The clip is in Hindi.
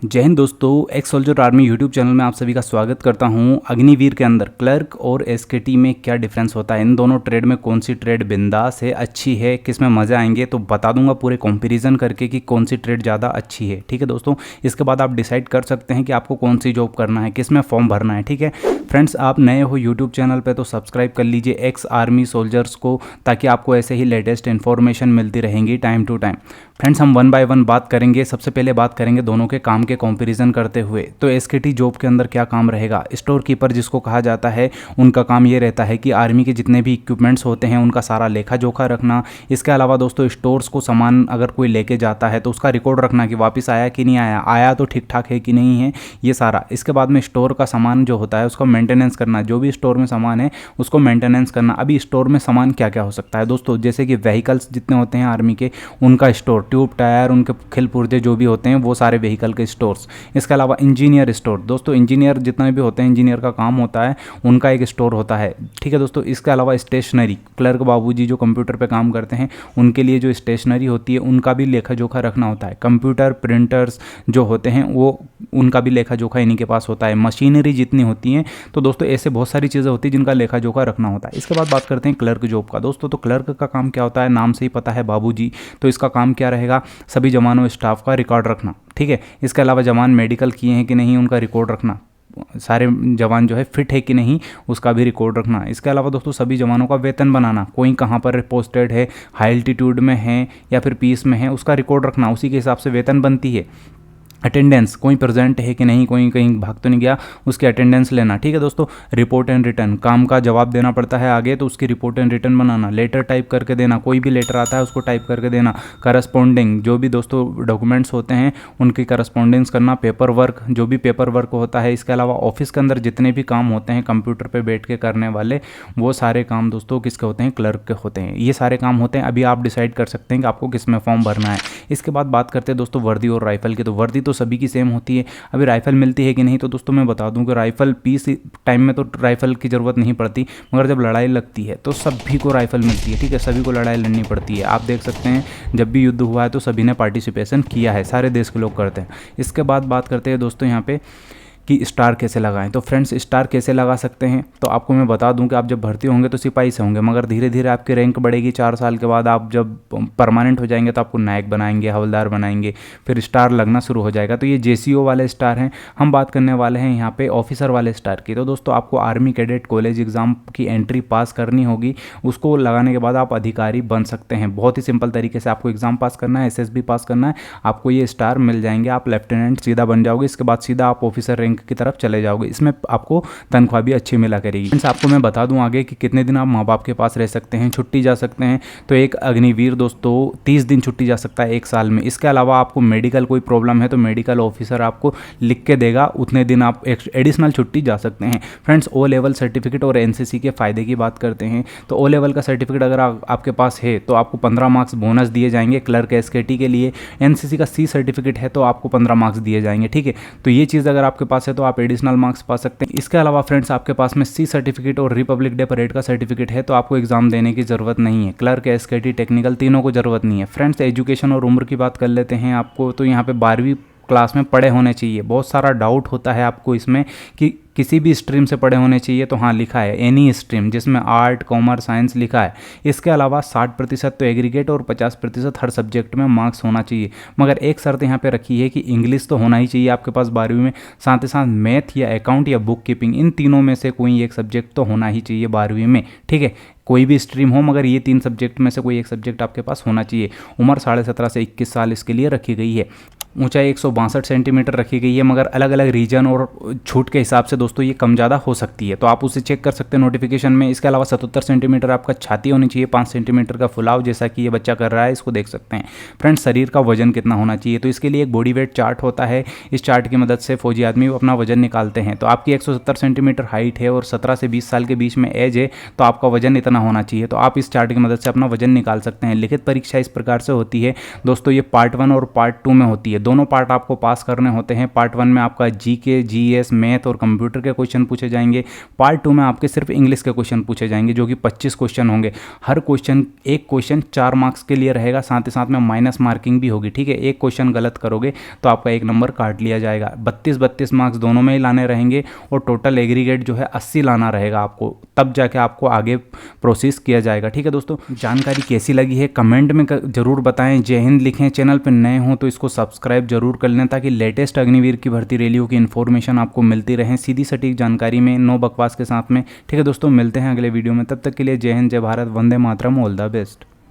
जय हिंद दोस्तों, x soldier army YouTube channel में आप सभी का स्वागत करता हूं। अग्निवीर के अंदर क्लर्क और एसकेटी में क्या डिफरेंस होता है, इन दोनों ट्रेड में कौन सी ट्रेड बिंदास है, अच्छी है, किस में मज़े आएंगे, तो बता दूंगा पूरे कंपैरिजन करके कि कौन सी ट्रेड ज़्यादा अच्छी है। ठीक है दोस्तों, इसके बाद आप डिसाइड कर सकते हैं कि आपको कौन सी जॉब करना है, किस में फॉर्म भरना है। ठीक है फ्रेंड्स, आप नए हो यूट्यूब चैनल पर तो सब्सक्राइब कर लीजिए एक्स आर्मी सोल्जर्स को, ताकि आपको ऐसे ही लेटेस्ट इन्फॉर्मेशन मिलती रहेंगी टाइम टू टाइम। फ्रेंड्स, हम वन बाय वन बात करेंगे। सबसे पहले बात करेंगे दोनों के काम के कंपैरिजन करते हुए। तो एसकेटी जॉब के अंदर क्या काम रहेगा, स्टोर कीपर जिसको कहा जाता है, उनका काम ये रहता है कि आर्मी के जितने भी इक्विपमेंट्स होते हैं उनका सारा लेखा जोखा रखना। इसके अलावा दोस्तों स्टोर्स को सामान अगर कोई लेके जाता है तो उसका रिकॉर्ड रखना कि वापस आया कि नहीं आया, आया तो ठीक ठाक है कि नहीं है, ये सारा। इसके बाद में स्टोर का सामान जो होता है उसका मेंटेनेंस करना, जो भी स्टोर में सामान है उसको मेंटेनेंस करना। अभी स्टोर में सामान क्या क्या हो सकता है दोस्तों, जैसे कि व्हीकल्स जितने होते हैं आर्मी के, उनका स्टोर, ट्यूब टायर, उनके खिल पुर्जे जो भी होते हैं वो सारे व्हीकल के स्टोर्स। इसके अलावा इंजीनियर स्टोर, दोस्तों इंजीनियर जितने भी होते हैं, इंजीनियर का काम होता है, उनका एक स्टोर होता है। ठीक है दोस्तों, इसके अलावा स्टेशनरी, क्लर्क बाबूजी जो कंप्यूटर पे काम करते हैं उनके लिए जो स्टेशनरी होती है उनका भी लेखा जोखा रखना होता है। कंप्यूटर प्रिंटर्स जो होते हैं वो उनका भी लेखा जोखा इन्हीं के पास होता है। मशीनरी जितनी होती हैं, तो दोस्तों ऐसे बहुत सारी चीज़ें होती हैं जिनका लेखा जोखा रखना होता है। इसके बाद बात करते हैं क्लर्क जॉब का दोस्तों। तो क्लर्क का काम क्या होता है, नाम से ही पता है बाबूजी। तो इसका काम क्या रहेगा, सभी जवानों स्टाफ का रिकॉर्ड रखना। ठीक है, इसके अलावा जवान मेडिकल किए हैं कि नहीं उनका रिकॉर्ड रखना, सारे जवान जो है फिट है कि नहीं उसका भी रिकॉर्ड रखना। इसके अलावा दोस्तों सभी जवानों का वेतन बनाना, कोई कहाँ पर पोस्टेड है, हाई एल्टीट्यूड में है या फिर पीस में है, उसका रिकॉर्ड रखना, उसी के हिसाब से वेतन बनती है। अटेंडेंस, कोई प्रेजेंट है कि नहीं, कोई कहीं भाग तो नहीं गया, उसकी अटेंडेंस लेना। ठीक है दोस्तों, रिपोर्ट एंड रिटर्न, काम का जवाब देना पड़ता है आगे तो उसकी रिपोर्ट एंड रिटर्न बनाना। लेटर टाइप करके देना, कोई भी लेटर आता है उसको टाइप करके देना। करस्पॉन्डिंग, जो भी दोस्तों डॉक्यूमेंट्स होते हैं उनकी करस्पॉन्डेंस करना। पेपर वर्क, जो भी पेपर वर्क होता है। इसके अलावा ऑफिस के अंदर जितने भी काम होते हैं कंप्यूटर पर बैठ के करने वाले, वो सारे काम दोस्तों किसके होते हैं, क्लर्क के होते हैं। ये सारे काम होते हैं। अभी आप डिसाइड कर सकते हैं कि आपको किस में फॉर्म भरना है। इसके बाद बात करते हैं दोस्तों वर्दी और राइफल की। तो वर्दी तो सभी की सेम होती है। अभी राइफल मिलती है कि नहीं, तो दोस्तों मैं बता दूं कि राइफल पीस टाइम में तो राइफल की ज़रूरत नहीं पड़ती, मगर जब लड़ाई लगती है तो सभी को राइफल मिलती है। ठीक है, सभी को लड़ाई लड़नी पड़ती है। आप देख सकते हैं जब भी युद्ध हुआ है तो सभी ने पार्टिसिपेशन किया है, सारे देश के लोग करते हैं। इसके बाद बात करते हैं दोस्तों यहाँ पे कि स्टार कैसे लगाएं। तो फ्रेंड्स, स्टार कैसे लगा सकते हैं, तो आपको मैं बता दूं कि आप जब भर्ती होंगे तो सिपाही से होंगे, मगर धीरे धीरे आपकी रैंक बढ़ेगी। 4 साल के बाद आप जब परमानेंट हो जाएंगे तो आपको नायक बनाएंगे, हवलदार बनाएंगे, फिर स्टार लगना शुरू हो जाएगा। तो ये जेसीओ वाले स्टार हैं। हम बात करने वाले हैं यहाँ पे ऑफिसर वाले स्टार की। तो दोस्तों आपको आर्मी कैडेट कॉलेज एग्जाम की एंट्री पास करनी होगी, उसको लगाने के बाद आप अधिकारी बन सकते हैं। बहुत ही सिंपल तरीके से आपको एग्जाम पास करना है, एसएसबी पास करना है, आपको ये स्टार मिल जाएंगे, आप लेफ्टिनेंट सीधा बन जाओगे। इसके बाद सीधा आप ऑफिसर रैंक की तरफ चले जाओगे। इसमें आपको तनख्वाह भी अच्छी मिला करेगी। फ्रेंड्स, आपको मैं बता दूं आगे कि कितने दिन आप माँ बाप के पास रह सकते हैं, छुट्टी जा सकते हैं। तो एक अग्निवीर दोस्तों 30 दिन छुट्टी जा सकता है एक साल में। इसके अलावा आपको मेडिकल कोई प्रॉब्लम है तो मेडिकल ऑफिसर आपको लिख के देगा, उतने दिन आप एडिशनल छुट्टी जा सकते हैं। फ्रेंड्स, ओ लेवल सर्टिफिकेट और एनसीसी के फायदे की बात करते हैं। तो ओ लेवल का सर्टिफिकेट अगर आपके पास है तो आपको 15 मार्क्स बोनस दिए जाएंगे क्लर्क एसकेटी के लिए। एनसीसी का सी सर्टिफिकेट है तो आपको 15 मार्क्स दिए जाएंगे। ठीक है, तो ये चीज़ अगर आपके पास है तो आप एडिशनल मार्क्स पा सकते हैं। इसके अलावा फ्रेंड्स, आपके पास में सी सर्टिफिकेट और रिपब्लिक डे परेड का सर्टिफिकेट है तो आपको एग्जाम देने की जरूरत नहीं है। क्लर्क एसकेटी टेक्निकल तीनों को जरूरत नहीं है। फ्रेंड्स, एजुकेशन और उम्र की बात कर लेते हैं आपको। तो यहाँ पे 12वीं क्लास में पढ़े होने चाहिए। बहुत सारा डाउट होता है आपको इसमें कि किसी भी स्ट्रीम से पढ़े होने चाहिए, तो हाँ लिखा है एनी स्ट्रीम, जिसमें आर्ट कॉमर्स साइंस लिखा है। इसके अलावा 60% तो एग्रीगेट और 50% हर सब्जेक्ट में मार्क्स होना चाहिए। मगर एक शर्त यहाँ पे रखी है कि इंग्लिश तो होना ही चाहिए आपके पास 12वीं में, साथ ही साथ मैथ या अकाउंट या बुक कीपिंग, इन तीनों में से कोई एक सब्जेक्ट तो होना ही चाहिए 12वीं में। ठीक है, कोई भी स्ट्रीम हो मगर ये 3 सब्जेक्ट में से कोई एक सब्जेक्ट आपके पास होना चाहिए। उम्र 17.5 से 21 साल इसके लिए रखी गई है। ऊंचाई 162 सेंटीमीटर रखी गई है, मगर अलग अलग रीजन और छूट के हिसाब से दोस्तों ये कम ज़्यादा हो सकती है, तो आप उसे चेक कर सकते हैं नोटिफिकेशन में। इसके अलावा 77 सेंटीमीटर आपका छाती होनी चाहिए, 5 सेंटीमीटर का फुलाव, जैसा कि ये बच्चा कर रहा है, इसको देख सकते हैं। फ्रेंड्स, शरीर का वजन कितना होना चाहिए, तो इसके लिए एक बॉडी वेट चार्ट होता है। इस चार्ट की मदद से फौजी आदमी अपना वजन निकालते हैं। तो आपकी 170 सेंटीमीटर हाइट है और 17 से 20 साल के बीच में एज है, तो आपका वजन इतना होना चाहिए। तो आप इस चार्ट की मदद से अपना वजन निकाल सकते हैं। लिखित परीक्षा इस प्रकार से होती है दोस्तों, ये पार्ट 1 और पार्ट 2 में होती है, दोनों पार्ट आपको पास करने होते हैं। पार्ट 1 में आपका जीके, जीएस, मैथ और कंप्यूटर के क्वेश्चन पूछे जाएंगे। पार्ट 2 में आपके सिर्फ इंग्लिश के क्वेश्चन पूछे जाएंगे, जो कि 25 क्वेश्चन होंगे। हर क्वेश्चन, एक क्वेश्चन 4 मार्क्स के लिए रहेगा, साथ ही साथ में माइनस मार्किंग भी होगी, ठीक है। एक क्वेश्चन गलत करोगे तो आपका 1 नंबर काट लिया जाएगा। 32 मार्क्स दोनों में ही लाने रहेंगे और टोटल एग्रीगेट जो है 80 लाना रहेगा आपको, तब जाके आपको आगे प्रोसेस किया जाएगा, ठीक है दोस्तों। जानकारी कैसी लगी है कमेंट में जरूर बताएं। जय हिंद लिखें। चैनल पर नए हो तो इसको सब्सक्राइब जरूर कर लें, ताकि लेटेस्ट अग्निवीर की भर्ती रैलियों की इन्फॉर्मेशन आपको मिलती रहे, सीधी सटीक जानकारी में, नो बकवास के साथ में, ठीक है दोस्तों। मिलते हैं अगले वीडियो में, तब तक के लिए जय हिंद, जय Bharat, Vande Mataram, all the best.